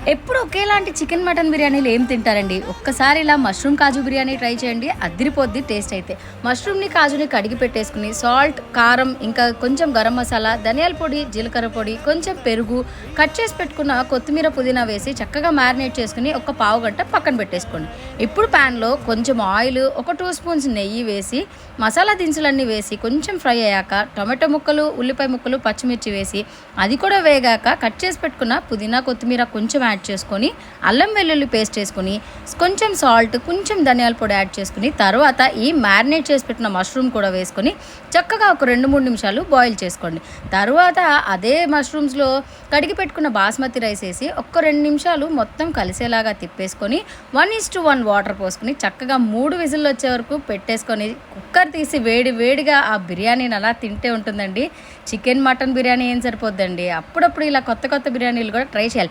ఎప్పుడు ఒకేలాంటి chicken mutton బిర్యానీలు ఏం తింటారండి? ఒక్కసారి ఇలా మష్రూమ్ కాజు బిర్యానీ ట్రై చేయండి. అద్దిరిపోద్ది టేస్ట్ అయితే. మష్రూమ్‌ని, కాజుని కడిగి పెట్టేసుకొని సాల్ట్, కారం, ఇంకా కొంచెం గరం మసాలా, ధనియాల పొడి, జీలకర్ర పొడి, కొంచెం పెరుగు, కట్ చేసి పెట్టుకున్న కొత్తిమీర, పుదీనా వేసి చక్కగా మ్యారినేట్ చేసుకొని ఒక పావుగంట పక్కన పెట్టేసుకోండి. ఇప్పుడు ప్యాన్‌లో కొంచెం ఆయిల్, ఒక 2 స్పూన్స్ నెయ్యి వేసి, మసాలా దినుసులన్నీ వేసి కొంచెం ఫ్రై అయ్యాక టొమాటో ముక్కలు, ఉల్లిపాయ ముక్కలు, పచ్చిమిర్చి వేసి అది కూడా వేగాక కట్ చేసి పెట్టుకున్న పుదీనా, కొత్తిమీర కొంచెం యాడ్ చేసుకొని అల్లం వెల్లుల్లి పేస్ట్ వేసుకొని కొంచెం సాల్ట్, కొంచెం ధనియాల పొడి యాడ్ చేసుకుని తర్వాత ఈ మ్యారినేట్ చేసి పెట్టిన మష్రూమ్ కూడా వేసుకొని చక్కగా ఒక 2-3 నిమిషాలు బాయిల్ చేసుకోండి. తర్వాత అదే మష్రూమ్స్లో కడిగి పెట్టుకున్న బాస్మతి రైస్ వేసి ఒక 2 నిమిషాలు మొత్తం కలిసేలాగా తిప్పేసుకొని 1:1 వాటర్ పోసుకొని చక్కగా 3 విజిల్లు వచ్చే వరకు పెట్టేసుకొని కుక్కర్ తీసి వేడి వేడిగా ఆ బిర్యానీని అలా తింటే ఉంటుందండి. చికెన్ మటన్ బిర్యానీ ఏం సరిపోద్దండి. అప్పుడప్పుడు ఇలా కొత్త కొత్త బిర్యానీలు కూడా ట్రై చేయాలి.